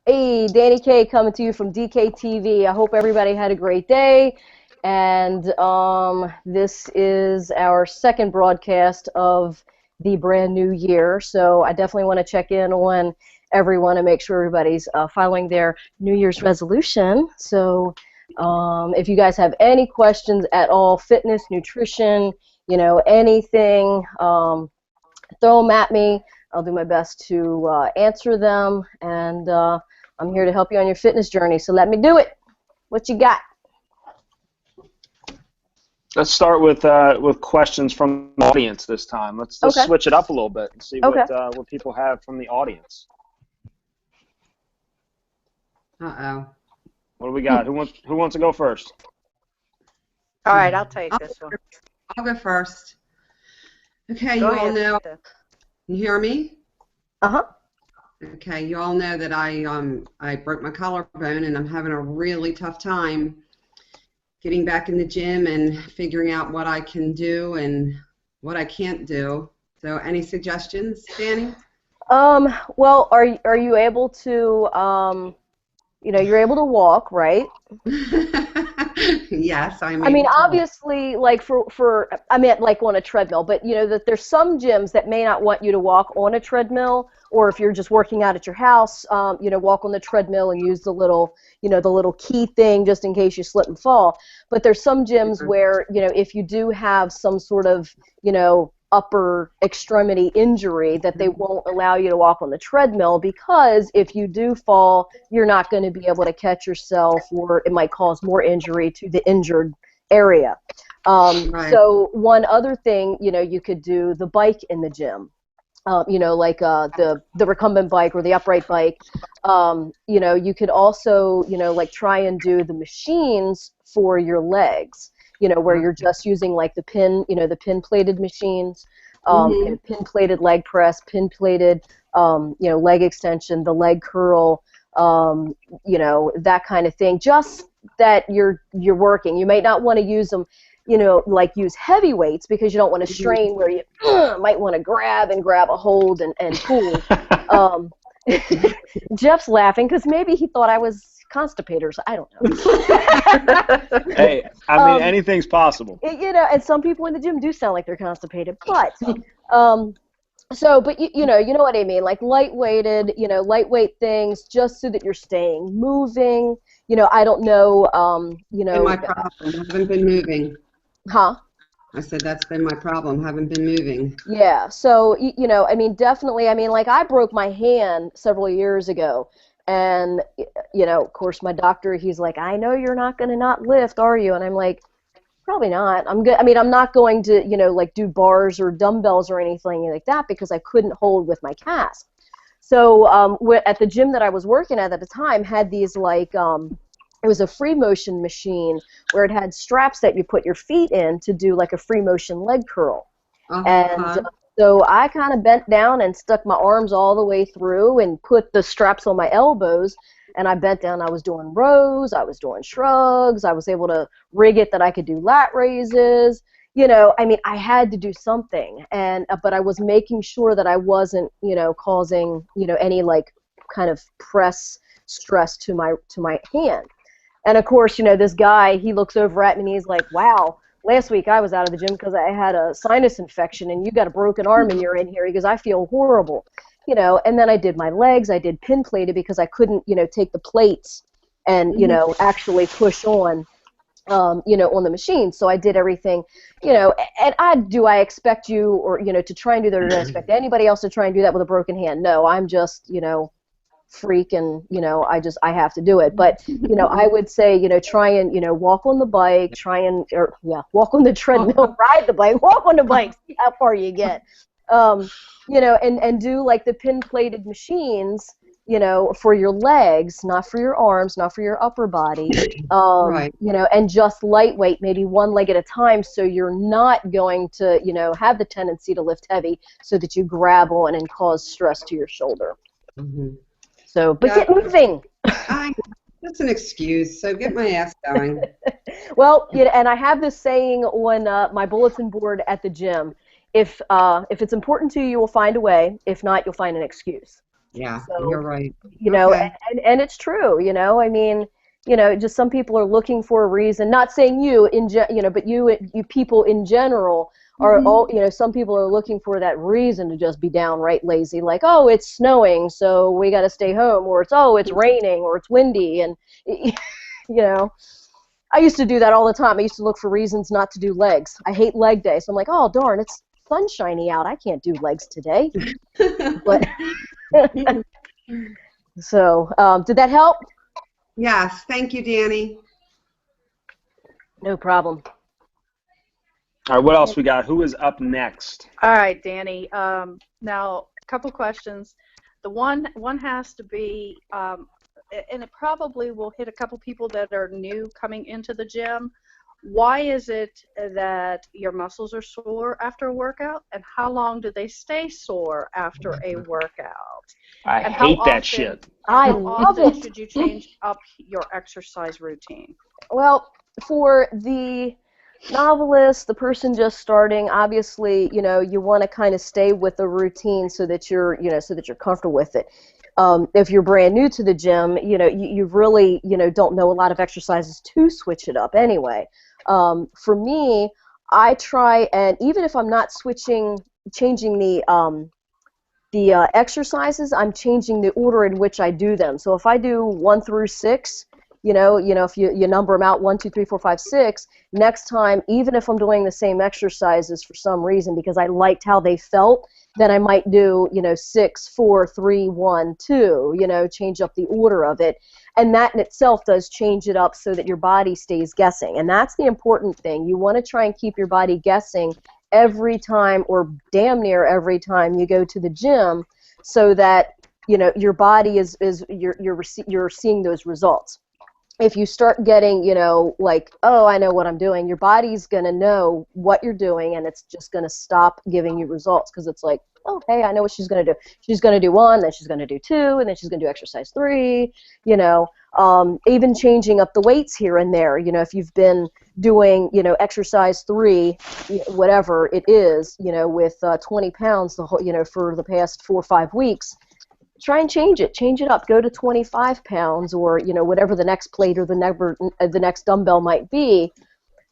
Hey, Danny K coming to you from DKTV. I hope everybody had a great day. And this is our second broadcast of the brand new year. So I definitely want to check in on everyone and make sure everybody's following their New Year's resolution. So if you guys have any questions at all, fitness, nutrition, anything, throw them at me. I'll do my best to answer them, and I'm here to help you on your fitness journey. So let me do it. What you got? Let's start with questions from the audience this time. Let's switch it up a little bit and see what people have from the audience. Uh-oh. What do we got? Who wants to go first? All right, I'll take this one. I'll go first. Okay, you all know. Can you hear me? Uh-huh. Okay, you all know that I broke my collarbone and I'm having a really tough time getting back in the gym and figuring out what I can do and what I can't do. So, any suggestions, Dani? Well, are you able to you're able to walk, right? Yes, I mean, obviously, like I meant like on a treadmill, but that there's some gyms that may not want you to walk on a treadmill, or if you're just working out at your house, walk on the treadmill and use the little key thing just in case you slip and fall. But there's some gyms where, if you do have some sort of, upper extremity injury, that they won't allow you to walk on the treadmill, because if you do fall, you're not going to be able to catch yourself, or it might cause more injury to the injured area. Right. So one other thing, you could do the bike in the gym. Like the recumbent bike or the upright bike. You could also, like try and do the machines for your legs. Where you're just using like the pin-plated machines, pin-plated leg press, pin-plated, leg extension, the leg curl, that kind of thing. Just that you're working. You might not want to use them, like use heavy weights, because you don't want to strain where you might want to grab a hold and pull. Jeff's laughing because maybe he thought I was constipated, so I don't know. Hey, I mean, anything's possible. And some people in the gym do sound like they're constipated, but but you know what I mean, like lightweight things, just so that you're staying moving. I don't know, My problem. I haven't been moving. Huh? I said that's been my problem. Haven't been moving. Yeah. So I mean, definitely. I mean, like I broke my hand several years ago. And, of course, my doctor, he's like, I know you're not going to not lift, are you? And I'm like, probably not. I'm good. I mean, I'm not going to, like do bars or dumbbells or anything like that, because I couldn't hold with my cast. So at the gym that I was working at the time, had these like, it was a free motion machine where it had straps that you put your feet in to do like a free motion leg curl. And so I kind of bent down and stuck my arms all the way through and put the straps on my elbows, and I bent down. I was doing rows, I was doing shrugs, I was able to rig it that I could do lat raises. I mean, I had to do something, but I was making sure that I wasn't, causing, any like kind of press stress to my hand. And of course, this guy, he looks over at me and he's like, wow, last week I was out of the gym because I had a sinus infection, and you got a broken arm and you're in here. He goes, I feel horrible. And then I did my legs. I did pin plated because I couldn't, take the plates and, actually push on, on the machine. So I did everything, and I expect you, or, to try and do that, or do I expect anybody else to try and do that with a broken hand? No, I'm just, freak, and I have to do it. But I would say, try and walk on the bike, walk on the treadmill, ride the bike, walk on the bike, see how far you get. And do like the pin plated machines, for your legs, not for your arms, not for your upper body. Right. And just lightweight, maybe one leg at a time, so you're not going to have the tendency to lift heavy, so that you grab on and cause stress to your shoulder. So, but get moving. That's an excuse. So get my ass going. Well, and I have this saying on my bulletin board at the gym: if it's important to you, you will find a way. If not, you'll find an excuse. Yeah, So, you're right. you know, Okay. and it's true, you know, I mean, you know, just some people are looking for a reason, not saying you you know, but you people in general are all, you know, some people are looking for that reason to just be downright lazy, like, oh, it's snowing, so we got to stay home, or it's raining, or it's windy, and you know, I used to do that all the time. I used to look for reasons not to do legs. I hate leg day, so I'm like, oh darn, it's sunshiny out. I can't do legs today. But so, did that help? Yes, thank you, Dani. No problem. All right, what else we got? Who is up next? All right, Dani. Now, a couple questions. The one has to be, and it probably will hit a couple people that are new coming into the gym. Why is it that your muscles are sore after a workout, and how long do they stay sore after a workout? I And hate that shit. I how love often it. should you change up your exercise routine? Well, for the novelist, the person just starting, obviously, you know, you want to kind of stay with a routine so that you're, you know, so that you're comfortable with it. If you're brand new to the gym, you know, you really, you know, don't know a lot of exercises to switch it up anyway. For me, I try, and even if I'm not changing the exercises, I'm changing the order in which I do them. So if I do 1 through 6, if you number them out 1, 2, 3, 4, 5, 6, next time, even if I'm doing the same exercises for some reason because I liked how they felt, then I might do 6, 4, 3, 1, 2. Change up the order of it, and that in itself does change it up so that your body stays guessing, and that's the important thing. You want to try and keep your body guessing every time, or damn near every time you go to the gym, so that your body is you're seeing those results. If you start getting, like, oh, I know what I'm doing, your body's going to know what you're doing, and it's just going to stop giving you results, because it's like, oh, hey, I know what she's going to do. She's going to do 1, then she's going to do 2, and then she's going to do exercise 3, even changing up the weights here and there. If you've been doing, exercise 3, whatever it is, with 20 pounds for the past 4 or 5 weeks, try and change it up, go to 25 pounds, or whatever the next plate or the next dumbbell might be.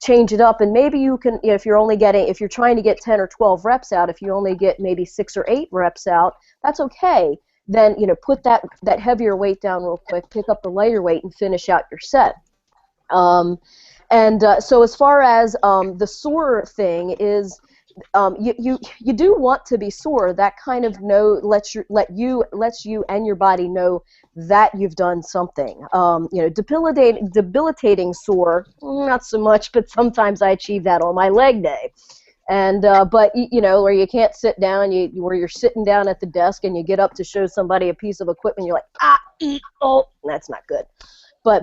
Change it up, and maybe you can, if you're trying to get 10 or 12 reps out, if you only get maybe 6 or 8 reps out, that's okay. Then put that heavier weight down real quick, pick up the lighter weight, and finish out your set. So as far as the sore thing is, you do want to be sore. That kind of lets you and your body know that you've done something. Debilitating sore, not so much, but sometimes I achieve that on my leg day. And but where you can't sit down, where you're sitting down at the desk and you get up to show somebody a piece of equipment, you're like, that's not good. But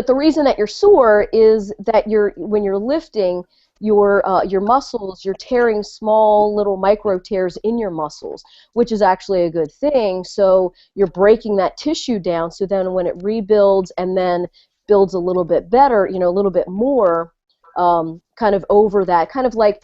the reason that you're sore is that when you're lifting your muscles, you're tearing small little micro tears in your muscles, which is actually a good thing. So you're breaking that tissue down, so then when it rebuilds and then builds a little bit better, a little bit more, kind of over that, kind of like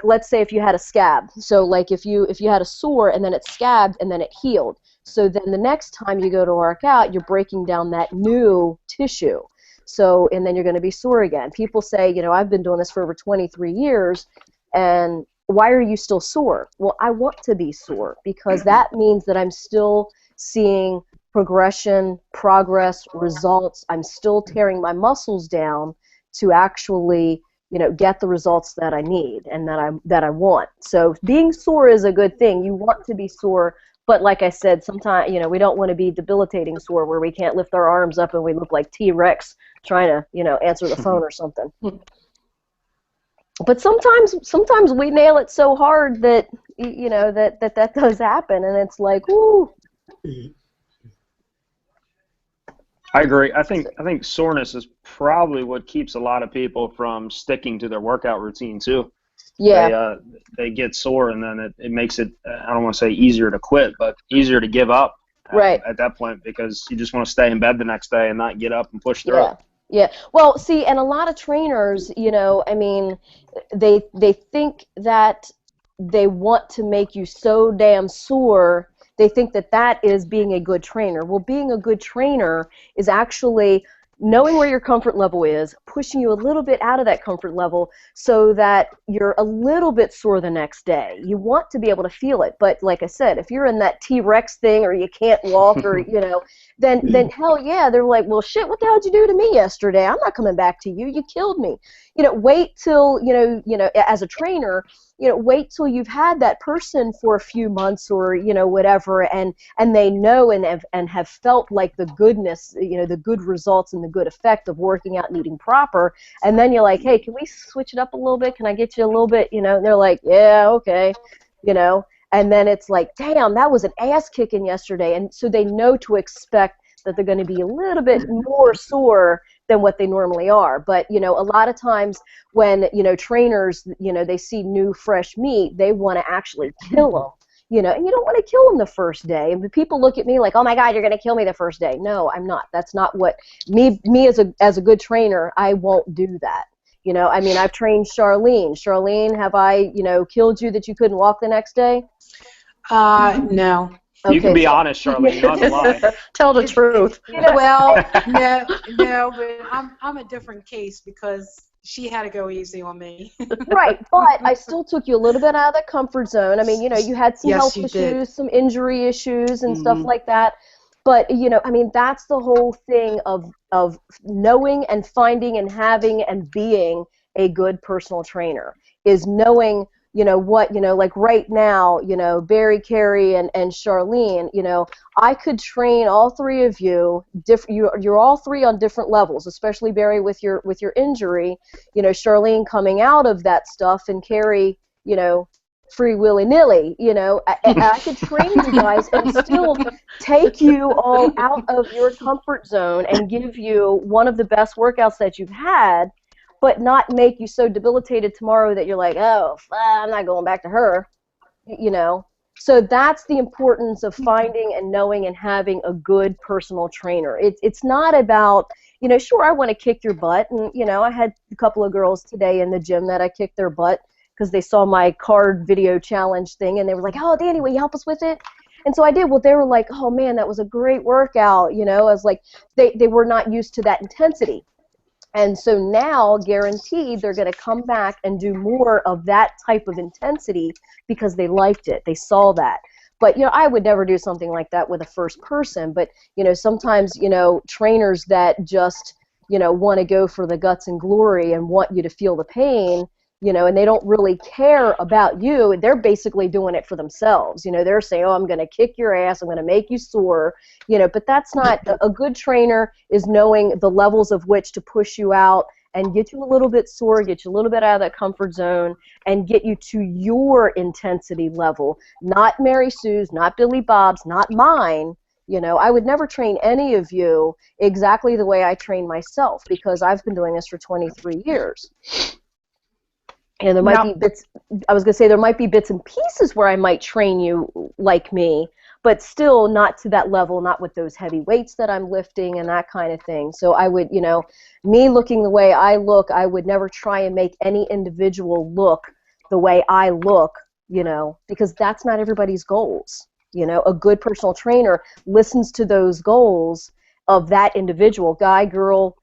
let's say if you had a scab. So like if you had a sore and then it scabbed and then it healed. So then the next time you go to work out, you're breaking down that new tissue. So, and then you're going to be sore again. People say, I've been doing this for over 23 years, and why are you still sore? Well, I want to be sore, because that means that I'm still seeing progression, progress, results. I'm still tearing my muscles down to actually, get the results that I need and that I want. So being sore is a good thing. You want to be sore. But like I said, sometimes, we don't want to be debilitating sore where we can't lift our arms up and we look like T-Rex trying to, answer the phone or something. But sometimes we nail it so hard that, that does happen, and it's like, ooh. I agree. I think soreness is probably what keeps a lot of people from sticking to their workout routine too. Yeah. They get sore, and then it makes it, I don't want to say easier to quit, but easier to give up right at that point, because you just want to stay in bed the next day and not get up and push through it. Yeah. Well, see, and a lot of trainers, they think that they want to make you so damn sore they think that that is being a good trainer. Well, being a good trainer is actually knowing where your comfort level is, pushing you a little bit out of that comfort level so that you're a little bit sore the next day. You want to be able to feel it, but like I said, if you're in that T-Rex thing or you can't walk or, then hell yeah, they're like, well, shit, what the hell did you do to me yesterday? I'm not coming back to you. You killed me. Wait till, as a trainer, wait till you've had that person for a few months or, whatever, and they know and have felt like the goodness, the good results and the good effect of working out and eating proper. And then you're like, hey, can we switch it up a little bit? Can I get you a little bit? And they're like, yeah, okay, and then it's like, damn, that was an ass kicking yesterday. And so they know to expect that they're going to be a little bit more sore than what they normally are. But, a lot of times when, trainers, they see new, fresh meat, they want to actually kill them, and you don't want to kill them the first day. And people look at me like, oh my God, you're going to kill me the first day. No, I'm not. That's not what, me as a good trainer, I won't do that. I've trained Charlene. Charlene, have I, killed you that you couldn't walk the next day? No. You can be honest, Charlene. You don't have to lie. Tell the truth. Well, no, but I'm a different case because she had to go easy on me. Right, but I still took you a little bit out of the comfort zone. I mean, you had some health issues, some injury issues, and stuff like that. But that's the whole thing of knowing and finding and having and being a good personal trainer is knowing. Like right now, Barry, Carrie, and Charlene, I could train all three of you. You're all three on different levels, especially Barry with your injury. Charlene coming out of that stuff, and Carrie, free willy-nilly. I could train you guys and still take you all out of your comfort zone and give you one of the best workouts that you've had, but not make you so debilitated tomorrow that you're like, oh, I'm not going back to her, So that's the importance of finding and knowing and having a good personal trainer. It's not about, sure, I want to kick your butt. And, I had a couple of girls today in the gym that I kicked their butt because they saw my card video challenge thing, and they were like, oh, Dani, will you help us with it? And so I did. Well, they were like, oh, man, that was a great workout. I was like, they were not used to that intensity. And so now, guaranteed, they're going to come back and do more of that type of intensity because they liked it. They saw that. But, I would never do something like that with a first person. But, sometimes, trainers that just, want to go for the guts and glory and want you to feel the pain, and they don't really care about you. They're basically doing it for themselves. They're saying, oh, I'm going to kick your ass. I'm going to make you sore. But that's not a good trainer is knowing the levels of which to push you out and get you a little bit sore, get you a little bit out of that comfort zone, and get you to your intensity level. Not Mary Sue's, not Billy Bob's, not mine. I would never train any of you exactly the way I train myself because I've been doing this for 23 years. And there might be bits, I was going to say there might be bits and pieces where I might train you like me, but still not to that level, not with those heavy weights that I'm lifting and that kind of thing. So I would, me looking the way I look, I would never try and make any individual look the way I look, because that's not everybody's goals. A good personal trainer listens to those goals of that individual, guy, girl,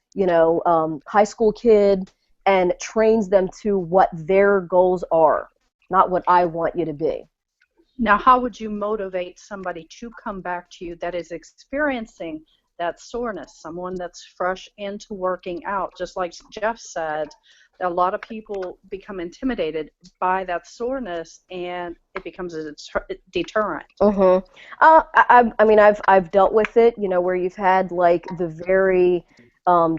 high school kid, and trains them to what their goals are, not what I want you to be. Now, how would you motivate somebody to come back to you that is experiencing that soreness, someone that's fresh into working out? Just like Jeff said, a lot of people become intimidated by that soreness, and it becomes a deterrent. I've dealt with it, where you've had like the very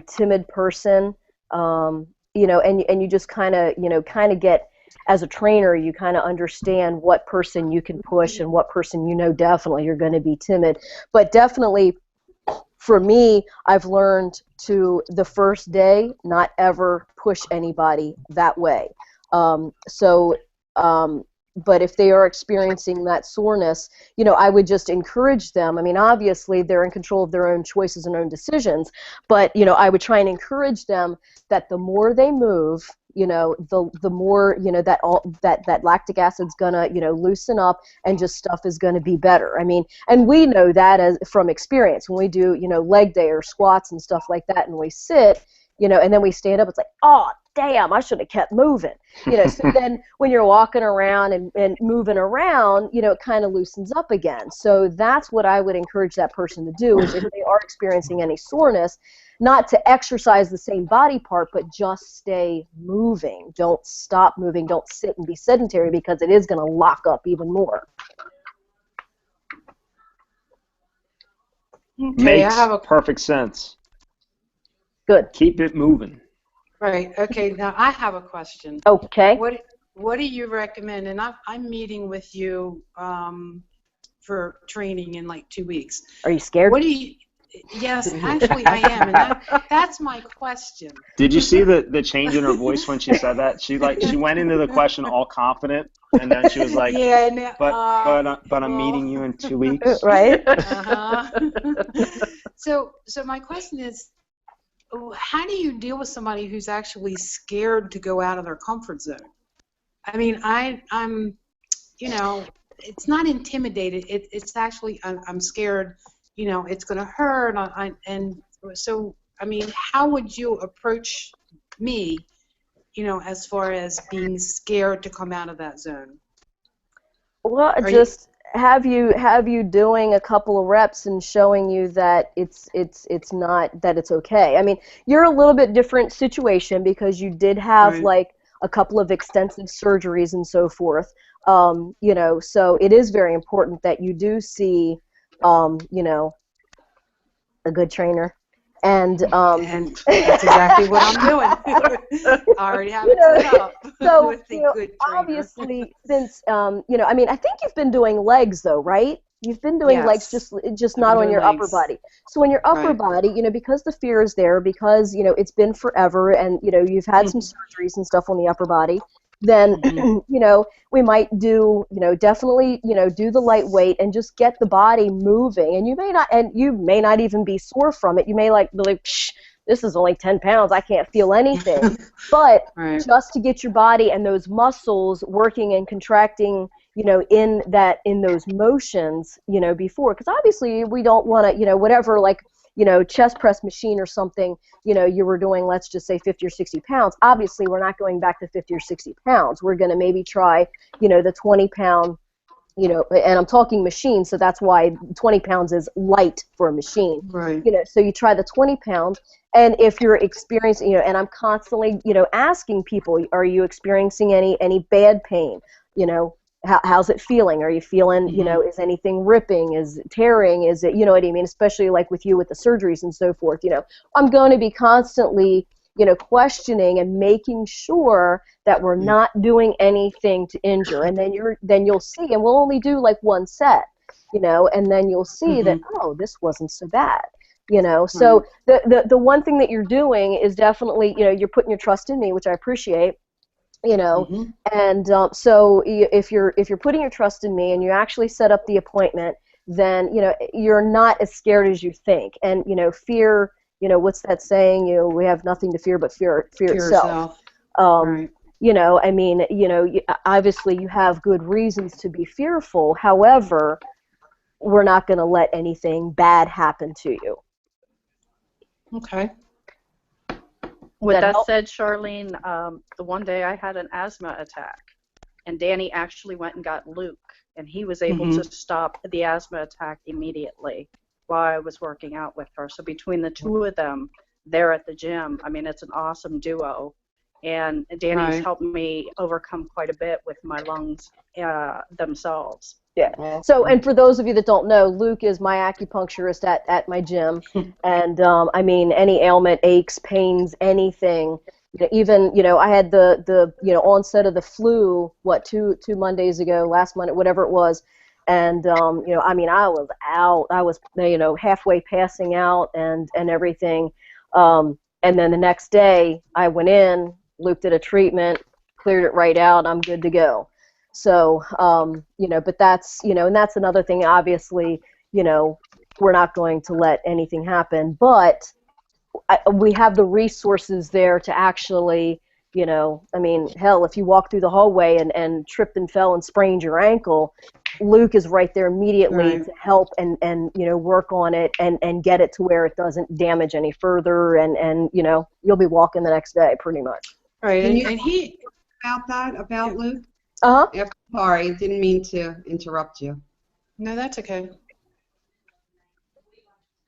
timid person, and you just kind of get, as a trainer, you kind of understand what person you can push and what person definitely you're going to be timid. But definitely, for me, I've learned to, the first day, not ever push anybody that way. But if they are experiencing that soreness, I would just encourage them. I mean, obviously, they're in control of their own choices and own decisions, but, I would try and encourage them that the more they move, the more, that lactic acid's gonna, loosen up, and just stuff is gonna be better. I mean, and we know that as from experience when we do, leg day or squats and stuff like that, and we sit, and then we stand up, it's like, oh, damn, I should have kept moving. So then when you're walking around and moving around, it kind of loosens up again. So that's what I would encourage that person to do, is if they are experiencing any soreness, not to exercise the same body part, but just stay moving. Don't stop moving. Don't sit and be sedentary, because it is going to lock up even more. Okay, Makes perfect sense. Good. Keep it moving. Right. Okay. Now I have a question. Okay. What do you recommend? And I'm meeting with you for training in like 2 weeks. Are you scared? What do you? Yes, actually I am, and that's my question. Did you see the change in her voice when she said that? She went into the question all confident, and then she was like, yeah, no, but I'm meeting you in 2 weeks. Right. So my question is, how do you deal with somebody who's actually scared to go out of their comfort zone? I mean, I'm, it's not intimidated. It's actually I'm scared. It's going to hurt. And so, I mean, how would you approach me, as far as being scared to come out of that zone? Well, just have you doing a couple of reps and showing you that it's not, that it's okay. I mean, you're a little bit different situation because you did have like a couple of extensive surgeries and so forth. So it is very important that you do see a good trainer. And that's exactly what I'm doing. I already have it set up. So, with a good trainer. Obviously, since, I mean, I think you've been doing legs, though, right? You've been doing legs, just not on your upper body. So on your upper body, because the fear is there, because, it's been forever, and, you've had some surgeries and stuff on the upper body, then, we might do, definitely, do the light weight and just get the body moving. And you may not even be sore from it. You may be like, psh, this is only 10 pounds. I can't feel anything. But just to get your body and those muscles working and contracting, in those motions, before. Because obviously we don't want to, whatever, like, chest press machine or something, you were doing, let's just say 50 or 60 pounds. Obviously, we're not going back to 50 or 60 pounds. We're going to maybe try, the 20 pound, and I'm talking machine, so that's why 20 pounds is light for a machine. Right. So you try the 20 pound, and if you're experiencing, and I'm constantly, asking people, are you experiencing any bad pain? How's it feeling? Are you feeling, is anything ripping? Is it tearing? Is it, what I mean? Especially like with you with the surgeries and so forth, I'm going to be constantly, questioning and making sure that we're not doing anything to injure. And then you'll see, and we'll only do like one set, and then you'll see that, oh, this wasn't so bad. So the one thing that you're doing is definitely, you're putting your trust in me, which I appreciate. And so if you're putting your trust in me and you actually set up the appointment, then you're not as scared as you think. And fear, what's that saying? We have nothing to fear but fear itself. I mean, obviously you have good reasons to be fearful. However, we're not going to let anything bad happen to you. Okay. With that said, Charlene, the one day I had an asthma attack, and Dani actually went and got Luke, and he was able to stop the asthma attack immediately while I was working out with her. So between the two of them there at the gym, I mean, it's an awesome duo. And Dani's helped me overcome quite a bit with my lungs themselves. Yeah. So, and for those of you that don't know, Luke is my acupuncturist at my gym, and I mean, any ailment, aches, pains, anything. Even I had the onset of the flu. What, two Mondays ago, last Monday, whatever it was, and I mean, I was out. I was halfway passing out and everything. And then the next day, I went in. Luke did a treatment, cleared it right out. I'm good to go. So, but that's, and that's another thing, obviously, we're not going to let anything happen, but we have the resources there to actually, You know, I mean, hell, if you walk through the hallway and tripped and fell and sprained your ankle, Luke is right there immediately to help and you know, work on it and get it to where it doesn't damage any further, and you know, you'll be walking the next day pretty much. Right, Can you and he about that, about Luke? Uh-huh. Sorry, didn't mean to interrupt you. no, that's okay.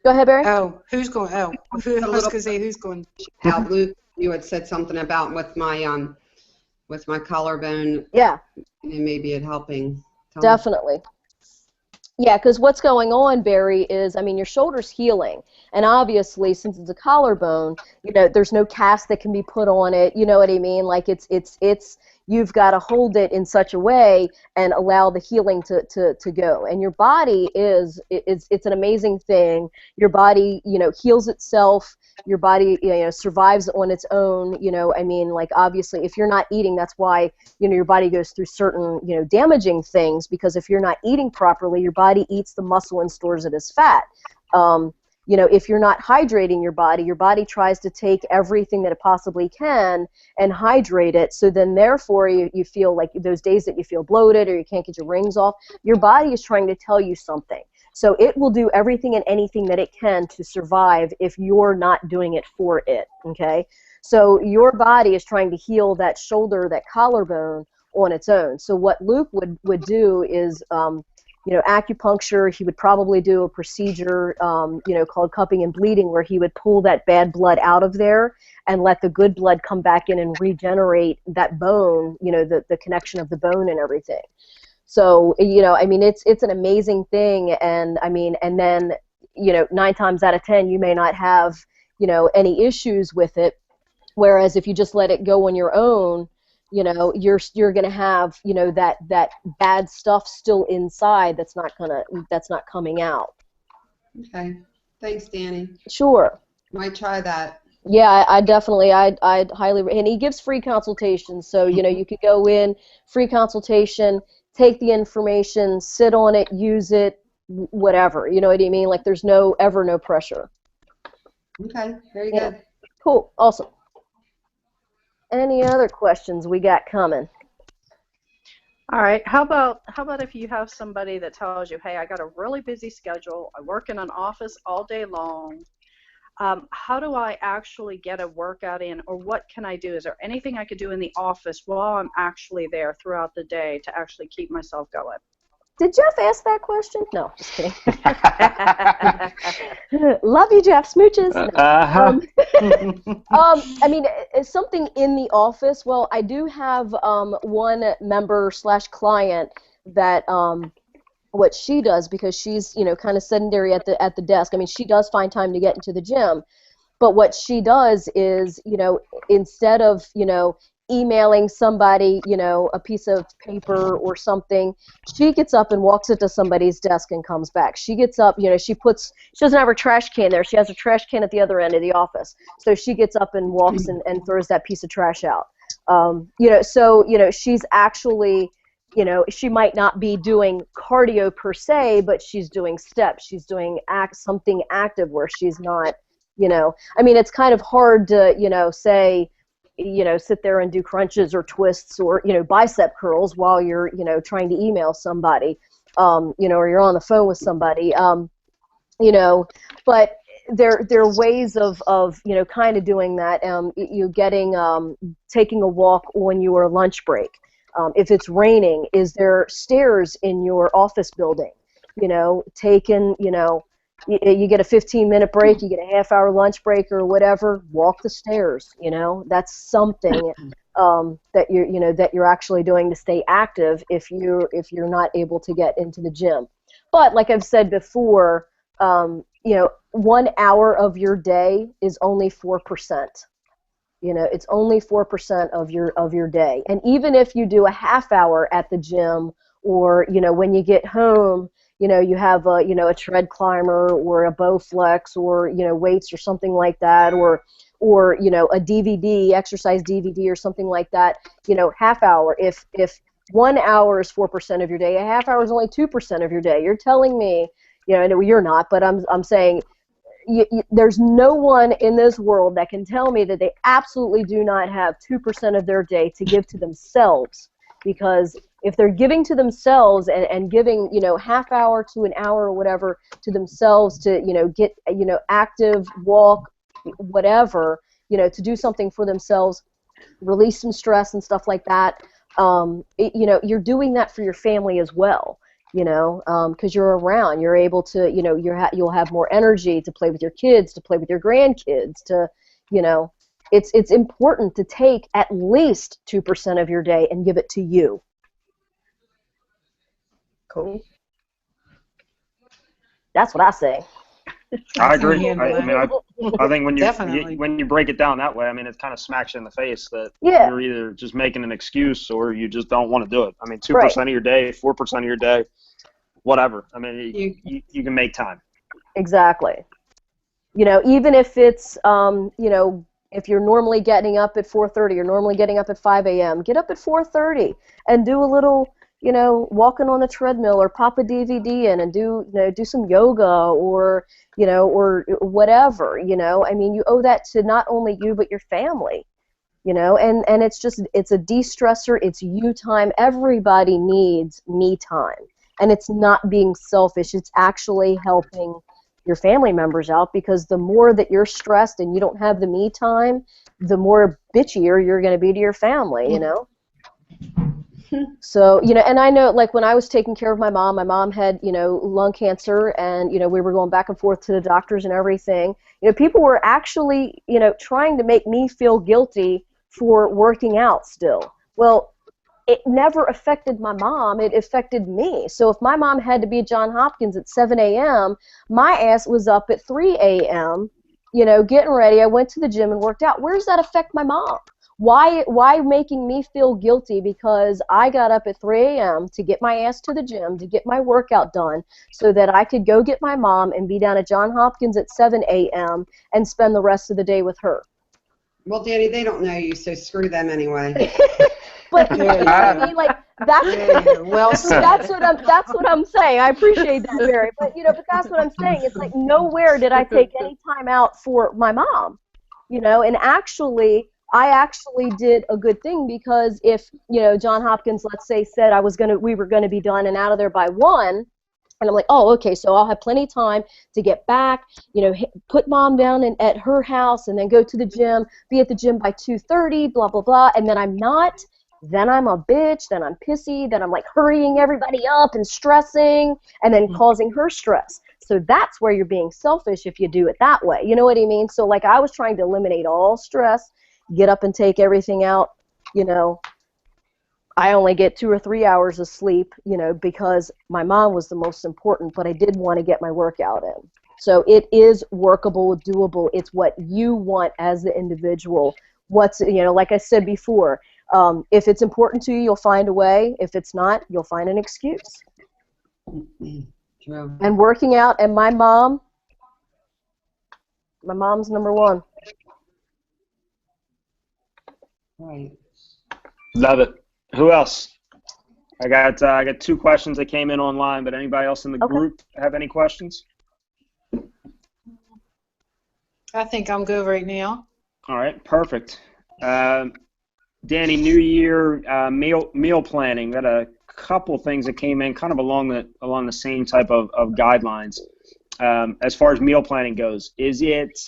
Go ahead, Barry. Oh, who's going? Oh, I was going to say who's going. About Luke, you had said something about with my collarbone. Yeah. And maybe it helping. Definitely. Yeah, because what's going on, Barry, is, I mean, your shoulder's healing, and obviously, since it's a collarbone, you know, there's no cast that can be put on it. You know what I mean? Like it's you've got to hold it in such a way and allow the healing to go. And your body it's an amazing thing. Your body, you know, heals itself. Your body, you know, survives on its own. You know, I mean, like, obviously, if you're not eating, that's why, you know, your body goes through certain, you know, damaging things, because if you're not eating properly, your body eats the muscle and stores it as fat. You know, if you're not hydrating your body tries to take everything that it possibly can and hydrate it, so then therefore you feel like those days that you feel bloated or you can't get your rings off, your body is trying to tell you something. So it will do everything and anything that it can to survive if you're not doing it for it, okay? So your body is trying to heal that shoulder, that collarbone on its own. So what Luke would do is, you know, acupuncture. He would probably do a procedure, you know, called cupping and bleeding, where he would pull that bad blood out of there and let the good blood come back in and regenerate that bone, you know, the connection of the bone and everything. So, you know, I mean, it's an amazing thing, and I mean, and then, you know, 9 times out of 10, you may not have, you know, any issues with it, whereas if you just let it go on your own, you know, you're going to have, you know, that bad stuff still inside that's not coming out. Okay. Thanks, Dani. Sure. Might try that. Yeah, I definitely, I'd highly, and he gives free consultations, so, you know, you could go in, free consultation, take the information, sit on it, use it, whatever, you know what I mean? Like, there's no pressure. Okay, very good. Cool, awesome. Any other questions we got coming? All right. How about if you have somebody that tells you, hey, I got a really busy schedule. I work in an office all day long. How do I actually get a workout in, or what can I do? Is there anything I could do in the office while I'm actually there throughout the day to actually keep myself going? Did Jeff ask that question? No, just kidding. Love you, Jeff. Smooches. No. I mean, something in the office. Well, I do have one member / client that what she does, because she's, you know, kind of sedentary at the desk. I mean, she does find time to get into the gym, but what she does is, you know, instead of, you know, emailing somebody, you know, a piece of paper or something, she gets up and walks it to somebody's desk and comes back. She gets up, you know, she doesn't have her trash can there. She has a trash can at the other end of the office. So she gets up and walks and throws that piece of trash out. You know, so, you know, she's actually, you know, she might not be doing cardio per se, but she's doing steps. She's doing something active where she's not, you know, I mean, it's kind of hard to, you know, say, you know, sit there and do crunches or twists or, you know, bicep curls while you're, you know, trying to email somebody, you know, or you're on the phone with somebody, you know, but there are ways of, you know, kind of doing that. You getting, taking a walk on your lunch break. If it's raining, is there stairs in your office building? You know, taking, you know, you get a 15-minute break, you get a half-hour lunch break or whatever, walk the stairs, you know. That's something that you're actually doing to stay active if you're not able to get into the gym. But like I've said before, you know, 1 hour of your day is only 4%. You know, it's only 4% of your day. And even if you do a half hour at the gym, or, you know, when you get home, you know, you have a, you know, a tread climber or a Bowflex or, you know, weights or something like that, or you know, a DVD, exercise DVD or something like that, you know, half hour. If 1 hour is 4% of your day, a half hour is only 2% of your day. You're telling me, you know, I know you're not, but I'm saying, there's no one in this world that can tell me that they absolutely do not have 2% of their day to give to themselves, because if they're giving to themselves and giving, half hour to an hour or whatever to themselves to, get, active, walk, whatever, to do something for themselves, release some stress and stuff like that, you're doing that for your family as well. Because you're around, you're able to, you'll have more energy to play with your kids, to play with your grandkids, it's important to take at least 2% of your day and give it to you. Cool. That's what I say. I agree. I think when you break it down that way, it kind of smacks you in the face that you're either just making an excuse or you just don't want to do it. 2% of your day, 4% of your day, whatever. You can make time. Exactly. Even if it's, if you're normally getting up at 4:30, you're normally getting up at 5 a.m., get up at 4:30 and do a little, walking on the treadmill, or pop a DVD in and do some yoga, or, or whatever, you owe that to not only you but your family, and it's a de-stressor, it's you time. Everybody needs me time, and it's not being selfish, it's actually helping your family members out, because the more that you're stressed and you don't have the me time, the more bitchier you're going to be to your family, So, and I know, like, when I was taking care of my mom had, lung cancer, and, we were going back and forth to the doctors and everything. People were actually, trying to make me feel guilty for working out still. Well, it never affected my mom, it affected me. So if my mom had to be at Johns Hopkins at 7 a.m., my ass was up at 3 a.m., getting ready. I went to the gym and worked out. Where does that affect my mom? Why making me feel guilty because I got up at 3 a.m. to get my ass to the gym, to get my workout done, so that I could go get my mom and be down at Johns Hopkins at 7 a.m. and spend the rest of the day with her? Well, Dani, they don't know you, so screw them anyway. But like that's what I'm saying. I appreciate that, Barry. But but that's what I'm saying. It's like, nowhere did I take any time out for my mom, and I actually did a good thing, because if, Johns Hopkins, let's say, said we were gonna be done and out of there by 1, and I'm like, oh, okay, so I'll have plenty of time to get back, put mom down at her house, and then go to the gym, be at the gym by 2:30, blah, blah, blah, and then I'm not, then I'm a bitch, then I'm pissy, then I'm like hurrying everybody up and stressing, and then causing her stress. So that's where you're being selfish if you do it that way. You know what I mean? So, like, I was trying to eliminate all stress, get up and take everything out, I only get 2 or 3 hours of sleep, because my mom was the most important, but I did want to get my workout in. So it is workable, doable. It's what you want as the individual. Like I said before, if it's important to you, you'll find a way. If it's not, you'll find an excuse. True. And working out, and my mom's number 1. Right. Love it. Who else? I got 2 questions that came in online, but anybody else in the group have any questions? I think I'm good right now. All right, perfect. Dani, New Year meal planning. Got a couple things that came in kind of along the same type of guidelines. As far as meal planning goes, is it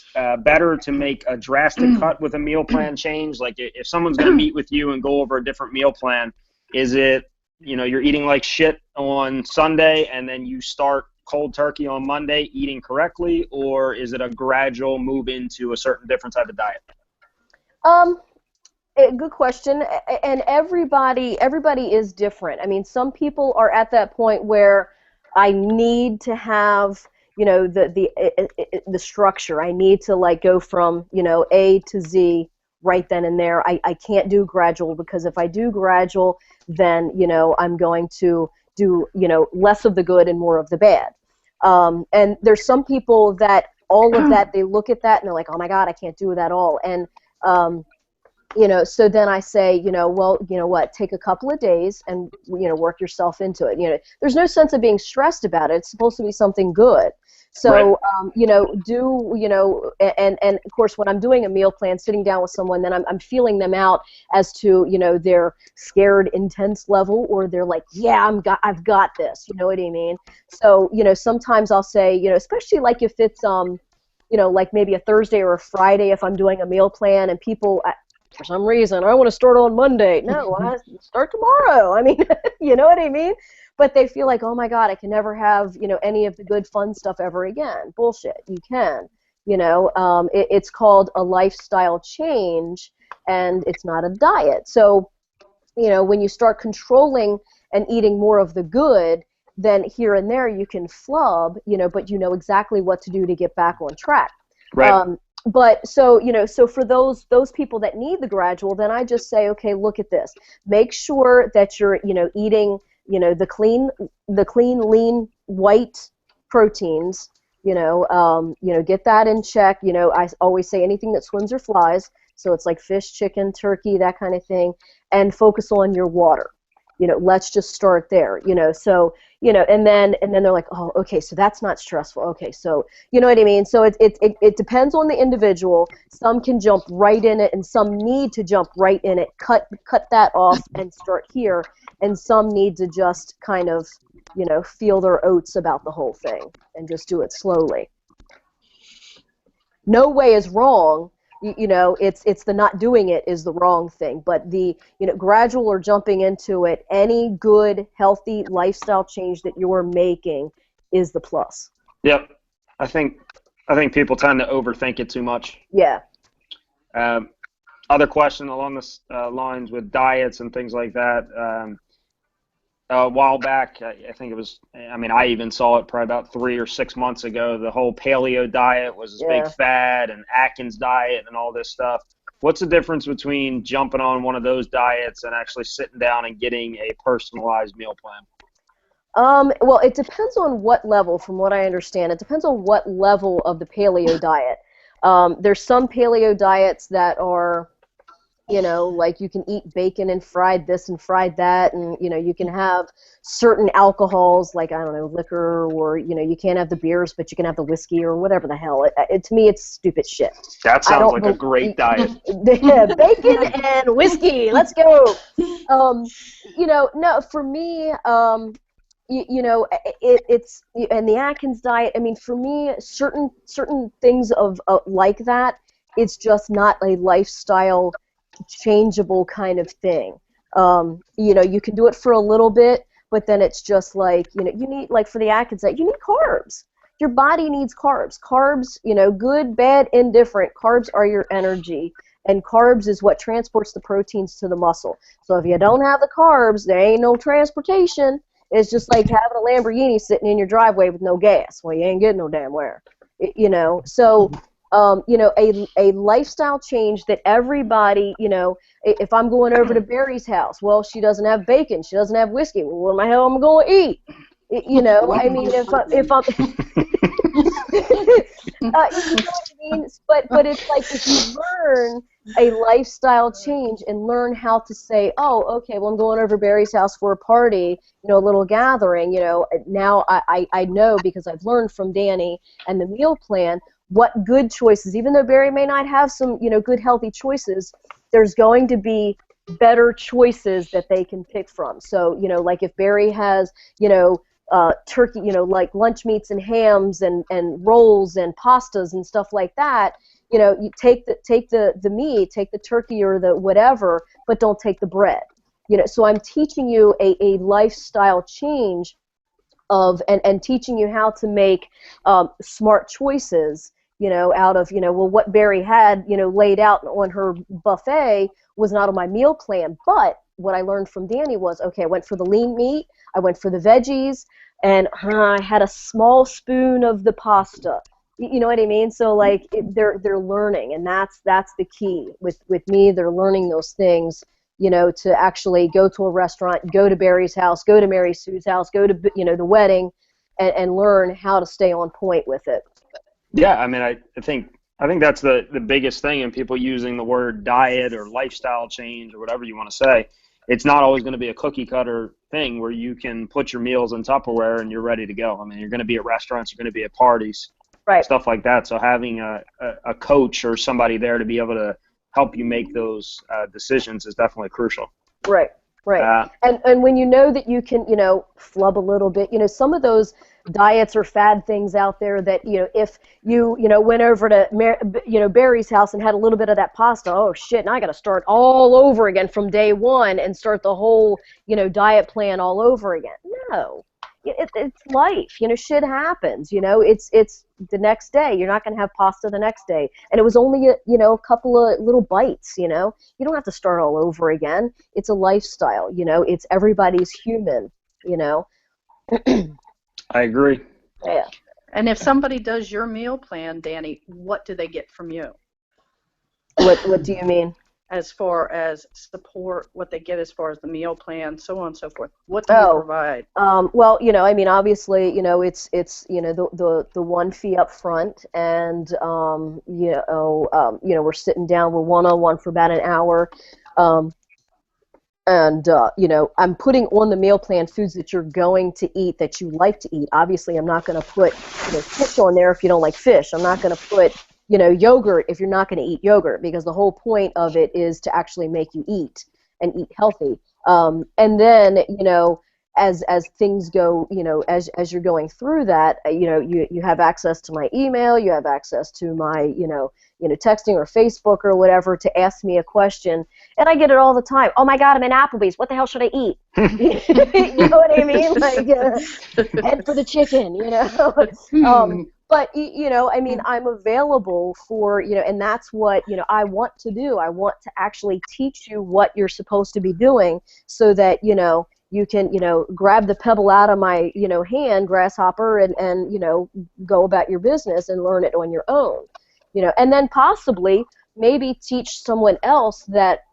better to make a drastic cut with a meal plan change? Like, if someone's going to meet with you and go over a different meal plan, is it, you're eating like shit on Sunday and then you start cold turkey on Monday eating correctly, or is it a gradual move into a certain different type of diet? Good question. And everybody is different. Some people are at that point where I need to have the structure. I need to, like, go from, A to Z right then and there. I can't do gradual, because if I do gradual, then, I'm going to do, less of the good and more of the bad. And there's some people that all of that, they look at that and they're like, oh my God, I can't do that all. And, so then I say, well, what, take a couple of days and, work yourself into it. There's no sense of being stressed about it. It's supposed to be something good. So, and of course, when I'm doing a meal plan, sitting down with someone, then I'm feeling them out as to, their scared, intense level, or they're like, yeah, I've got this. You know what I mean? So, sometimes I'll say, especially like if it's, like maybe a Thursday or a Friday, if I'm doing a meal plan and people, for some reason, I want to start on Monday. No, I start tomorrow. I mean, you know what I mean? But they feel like, oh my God, I can never have, any of the good fun stuff ever again. Bullshit. You can. It's called a lifestyle change, and it's not a diet. So, when you start controlling and eating more of the good, then here and there you can flub, but you know exactly what to do to get back on track. Right. But so, so for those people that need the gradual, then I just say, okay, look at this. Make sure that you're, eating, the clean, lean, white proteins, get that in check. I always say anything that swims or flies. So it's like fish, chicken, turkey, that kind of thing, and focus on your water. Let's just start there, so, and then they're like, oh, okay, so that's not stressful. Okay, so, you know what I mean? So it depends on the individual. Some can jump right in it, and some need to jump right in it, cut that off and start here, and some need to just kind of, feel their oats about the whole thing and just do it slowly. No way is wrong. It's the not doing it is the wrong thing, but the gradual or jumping into it, any good healthy lifestyle change that you're making is the plus. Yep, I think people tend to overthink it too much. Yeah. Other question along the lines with diets and things like that. A while back, I think it was, I even saw it probably about 3 or 6 months ago. The whole paleo diet was this big fad, and Atkins diet and all this stuff. What's the difference between jumping on one of those diets and actually sitting down and getting a personalized meal plan? Well, it depends on what level, from what I understand. It depends on what level of the paleo diet. There's some paleo diets that are, like you can eat bacon and fried this and fried that, and, you can have certain alcohols, like, I don't know, liquor, or, you can't have the beers, but you can have the whiskey or whatever the hell. To me, it's stupid shit. That sounds like a great diet. Bacon and whiskey, let's go. No, for me, it's, and the Atkins diet, for me, certain things of like that, it's just not a lifestyle changeable kind of thing. You can do it for a little bit, but then it's just like, you need, like for the Atkins diet, you need carbs. Your body needs carbs. Carbs, good, bad, indifferent, carbs are your energy, and carbs is what transports the proteins to the muscle. So if you don't have the carbs, there ain't no transportation. It's just like having a Lamborghini sitting in your driveway with no gas. Well, you ain't getting no damn where. So a lifestyle change that everybody, if I'm going over to Barry's house, well, she doesn't have bacon, she doesn't have whiskey. Well, what the hell am I going to eat? If I'm, you know what I mean? But it's like if you learn a lifestyle change and learn how to say, oh, okay, well, I'm going over to Barry's house for a party, a little gathering, now I know, because I've learned from Dani and the meal plan, what good choices, even though Barry may not have some, good healthy choices, there's going to be better choices that they can pick from. So, like if Barry has, turkey, like lunch meats and hams and rolls and pastas and stuff like that, you take the meat, take the turkey or the whatever, but don't take the bread. So I'm teaching you a lifestyle change of, and teaching you how to make smart choices, out of, well, what Barry had, laid out on her buffet was not on my meal plan. But what I learned from Dani was, okay, I went for the lean meat, I went for the veggies, and I had a small spoon of the pasta. You know what I mean? So like they're learning, and that's the key with me. They're learning those things, to actually go to a restaurant, go to Barry's house, go to Mary Sue's house, go to the wedding, and learn how to stay on point with it. Yeah, I think that's the biggest thing in people using the word diet or lifestyle change or whatever you want to say. It's not always going to be a cookie cutter thing where you can put your meals in Tupperware and you're ready to go. I mean, you're going to be at restaurants, you're going to be at parties, Right. stuff like that. So having a coach or somebody there to be able to help you make those decisions is definitely crucial. Right. Right. And when you know that you can, flub a little bit, some of those diets or fad things out there that, if you, went over to, Barry's house and had a little bit of that pasta, oh shit, now I got to start all over again from day one and start the whole, diet plan all over again. No. It's life, shit happens, it's the next day. You're not going to have pasta the next day. And it was only, a couple of little bites, you don't have to start all over again. It's a lifestyle, it's everybody's human, I agree. Yeah. And if somebody does your meal plan, Dani, what do they get from you? What do you mean? As far as support, what they get as far as the meal plan, so on and so forth. What do you provide? Well, obviously, it's the one fee up front, and we're sitting down, we're one-on-one for about an hour, and I'm putting on the meal plan foods that you're going to eat, that you like to eat. Obviously, I'm not going to put fish on there if you don't like fish. I'm not going to put yogurt if you're not going to eat yogurt, because the whole point of it is to actually make you eat and eat healthy. And then, as things go, as you're going through that, you have access to my email, you have access to my, texting or Facebook or whatever to ask me a question. And I get it all the time. Oh my God, I'm in Applebee's. What the hell should I eat? You know what I mean? Like, head for the chicken, But, I'm available for, and that's what, I want to do. I want to actually teach you what you're supposed to be doing so that, you can, grab the pebble out of my, hand, grasshopper, and go about your business and learn it on your own. And then possibly maybe teach someone else that,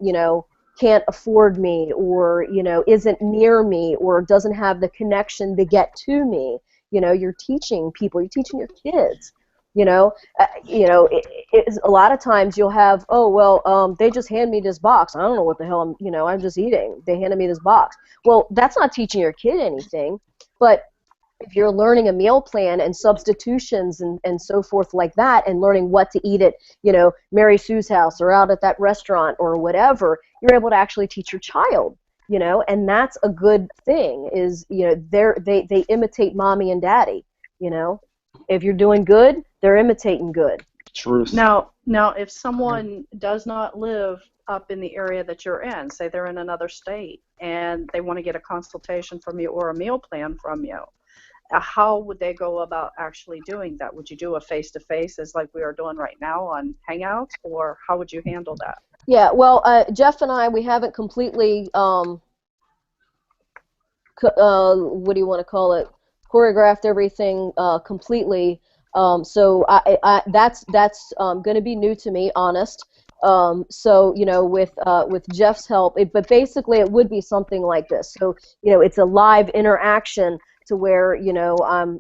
can't afford me or, isn't near me or doesn't have the connection to get to me. You're teaching people, you're teaching your kids, a lot of times you'll have, they just hand me this box. I don't know what the hell I'm just eating. They handed me this box. Well, that's not teaching your kid anything, but if you're learning a meal plan and substitutions and so forth like that and learning what to eat at, Mary Sue's house or out at that restaurant or whatever, you're able to actually teach your child. And that's a good thing is, they imitate mommy and daddy, If you're doing good, they're imitating good. Truth. Now, if someone does not live up in the area that you're in, say they're in another state, and they want to get a consultation from you or a meal plan from you, how would they go about actually doing that? Would you do a face-to-face as like we are doing right now on Hangouts, or how would you handle that? Yeah, well, Jeff and I, we haven't completely, what do you want to call it, choreographed everything completely. So that's going to be new to me, honest. So with Jeff's help, but basically it would be something like this. So it's a live interaction to where I'm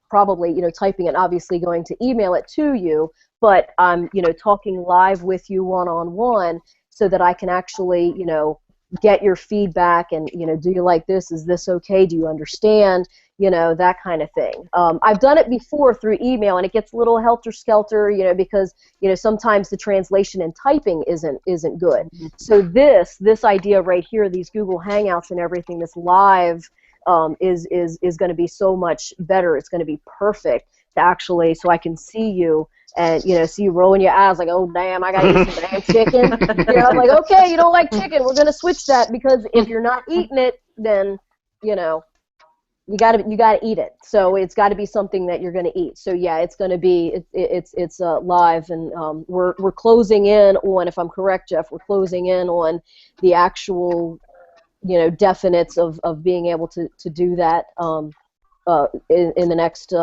probably typing and obviously going to email it to you, but I'm talking live with you one-on-one so that I can actually get your feedback and do you like this? Is this okay? Do you understand? That kind of thing. I've done it before through email, and it gets a little helter-skelter, because sometimes the translation and typing isn't good. So this idea right here, these Google Hangouts and everything, this live is going to be so much better. It's going to be perfect to actually, so I can see you and see you rolling your eyes like, oh damn, I gotta eat some damn chicken. I'm like, okay, you don't like chicken, we're gonna switch that, because if you're not eating it, then you gotta eat it. So it's got to be something that you're gonna eat. So yeah, it's gonna be it's live, and we're closing in on, if I'm correct, Jeff, we're closing in on the actual definites of being able to do that in the next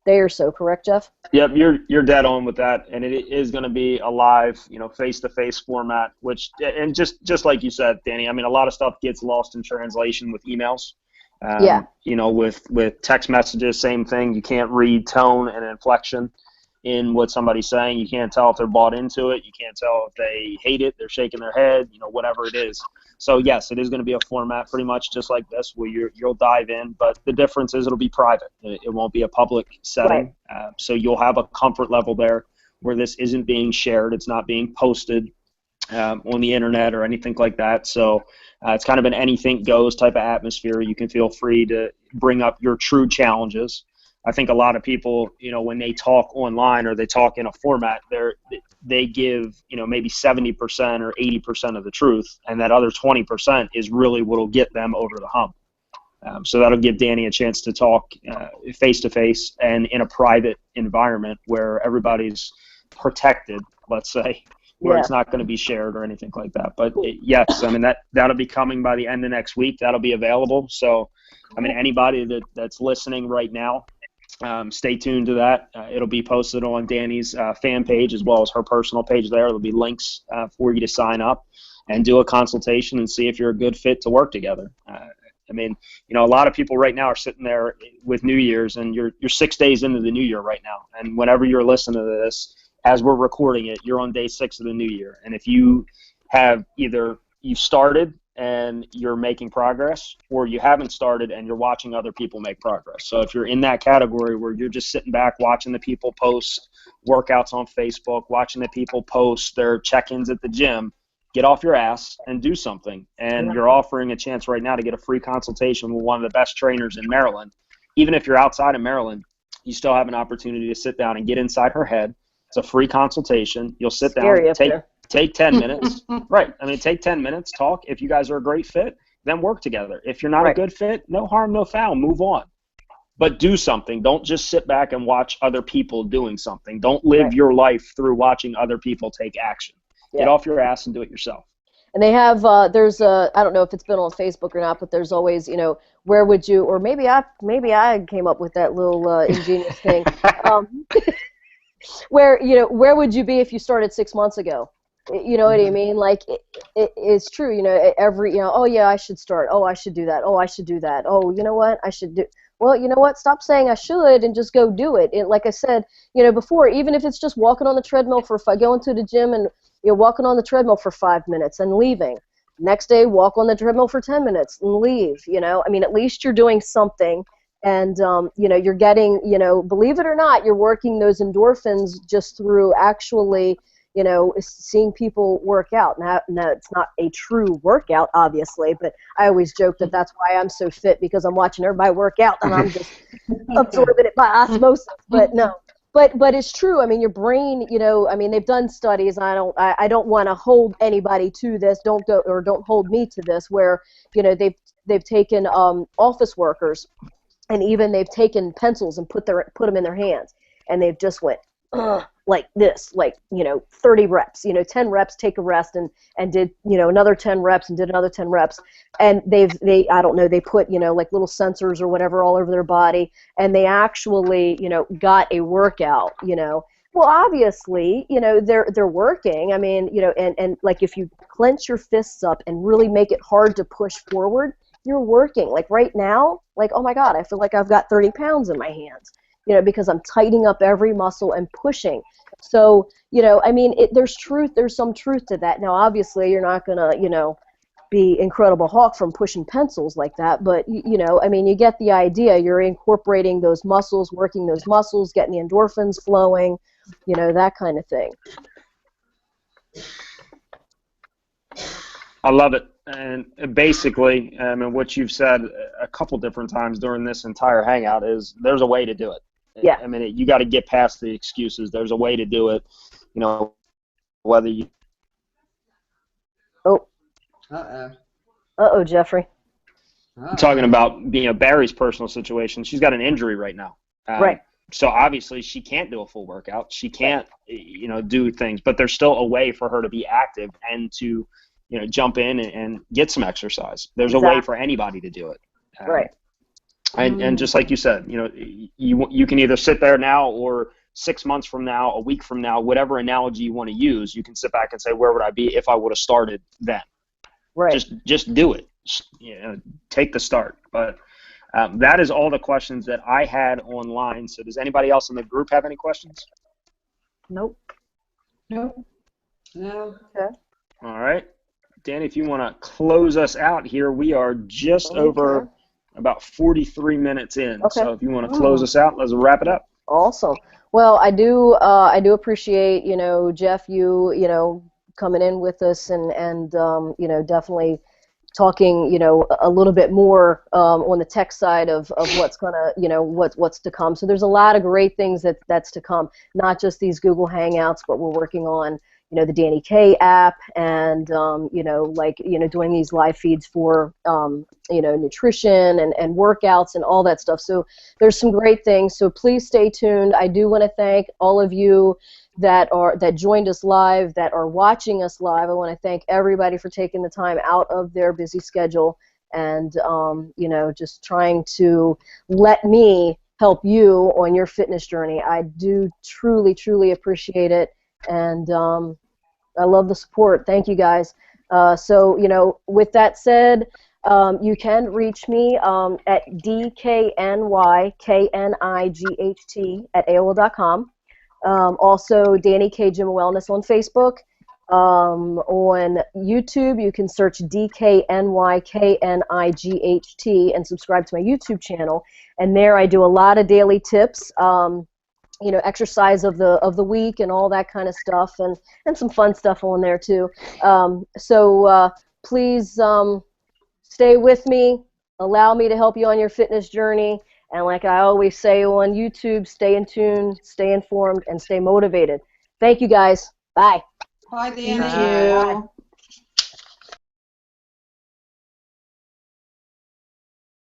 day or so, correct, Jeff? Yep, you're dead on with that, and it is going to be a live, face-to-face format. Which, and just like you said, Dani, I mean, a lot of stuff gets lost in translation with emails. Yeah. With text messages, same thing. You can't read tone and inflection. in what somebody's saying. You can't tell if they're bought into it. You can't tell if they hate it, they're shaking their head, whatever it is. So yes, it is going to be a format pretty much just like this, where you'll dive in, but the difference is it'll be private. It won't be a public setting. Right. So you'll have a comfort level there where this isn't being shared. It's not being posted on the internet or anything like that. So it's kind of an anything goes type of atmosphere. You can feel free to bring up your true challenges. I think a lot of people, when they talk online or they talk in a format, they give, maybe 70% or 80% of the truth, and that other 20% is really what will get them over the hump. So that'll give Dani a chance to talk face-to-face and in a private environment where everybody's protected, let's say, where it's not going to be shared or anything like that. But yes, I mean, that'll be coming by the end of next week. That'll be available. So, I mean, anybody that's listening right now, stay tuned to that. It'll be posted on Dani's fan page as well as her personal page there. There'll be links for you to sign up and do a consultation and see if you're a good fit to work together. I mean, a lot of people right now are sitting there with New Year's, and you're 6 days into the New Year right now. And whenever you're listening to this, as we're recording it, you're on day 6 of the New Year. And if you have either you've started and you're making progress, or you haven't started and you're watching other people make progress. So if you're in that category where you're just sitting back watching the people post workouts on Facebook, watching the people post their check-ins at the gym, get off your ass and do something. And you're offering a chance right now to get a free consultation with one of the best trainers in Maryland. Even if you're outside of Maryland, you still have an opportunity to sit down and get inside her head. It's a free consultation. You'll sit down, take 10 minutes. Right. I mean, take 10 minutes, talk. If you guys are a great fit, then work together. If you're not a good fit, no harm, no foul. Move on. But do something. Don't just sit back and watch other people doing something. Don't live your life through watching other people take action. Get off your ass and do it yourself. And they have, there's a, I don't know if it's been on Facebook or not, but there's always, where would you, or maybe I came up with that little ingenious thing. Where would you be if you started 6 months ago? You know what I mean? Like, it's true, every, oh yeah, I should start. Oh, I should do that. Oh, I should do that. Oh, you know what? I should do. Well, you know what? Stop saying I should and just go do it. Like I said, before, even if it's just walking on the treadmill going to the gym and walking on the treadmill for 5 minutes and leaving. Next day, walk on the treadmill for 10 minutes and leave. I mean, at least you're doing something. And, you're getting, believe it or not, you're working those endorphins just through actually, seeing people work out. Now, it's not a true workout, obviously, but I always joke that that's why I'm so fit, because I'm watching everybody work out and I'm just absorbing it by osmosis. But no, but it's true. I mean, your brain, I mean, they've done studies. I don't want to hold anybody to this. Don't hold me to this. Where they've taken office workers. And even they've taken pencils and put them in their hands, and they've just went like this, 30 reps, 10 reps, take a rest, and did another 10 reps and did another 10 reps, and they put like little sensors or whatever all over their body, and they actually got a workout. Well, obviously, they're working. I mean, and like if you clench your fists up and really make it hard to push forward, you're working. Like right now, like, oh my God, I feel like I've got 30 pounds in my hands, because I'm tightening up every muscle and pushing. So, I mean, there's some truth to that. Now, obviously, you're not going to, be Incredible Hulk from pushing pencils like that, but, I mean, you get the idea. You're incorporating those muscles, working those muscles, getting the endorphins flowing, that kind of thing. I love it. And basically, I mean, what you've said a couple different times during this entire hangout is there's a way to do it. Yeah. I mean, you got to get past the excuses. There's a way to do it, whether you. Oh. Uh-oh. Uh-oh, Jeffrey. I'm talking about Barry's personal situation. She's got an injury right now. Right. So obviously she can't do a full workout. She can't, do things, but there's still a way for her to be active and to, jump in and get some exercise. There's a way for anybody to do it. Right. And just like you said, you can either sit there now or 6 months from now, a week from now, whatever analogy you want to use, you can sit back and say, where would I be if I would have started then? Right. Just do it. Take the start. But that is all the questions that I had online. So does anybody else in the group have any questions? Nope. Nope. No. Okay. All right. Dani, if you want to close us out here, we are just over about 43 minutes in. Okay. So if you want to close us out, let's wrap it up. Awesome. Well, I do appreciate, Jeff, you coming in with us and definitely talking, a little bit more on the tech side of what's gonna, what's to come. So there's a lot of great things that's to come, not just these Google Hangouts, but we're working on, the Dani K app and, doing these live feeds for, nutrition and workouts and all that stuff. So there's some great things. So please stay tuned. I do want to thank all of you that joined us live, that are watching us live. I want to thank everybody for taking the time out of their busy schedule and, just trying to let me help you on your fitness journey. I do truly, truly appreciate it. And I love the support. Thank you, guys. So, with that said, you can reach me at dknyKnight@AOL.com. Also, Dani K Gym Wellness on Facebook. On YouTube, you can search DKNYKNIGHT and subscribe to my YouTube channel. And there I do a lot of daily tips. Exercise of the week and all that kind of stuff, and some fun stuff on there too. So please stay with me. Allow me to help you on your fitness journey. And like I always say on YouTube, stay in tune, stay informed, and stay motivated. Thank you, guys. Bye. Bye, Dani. Thank you.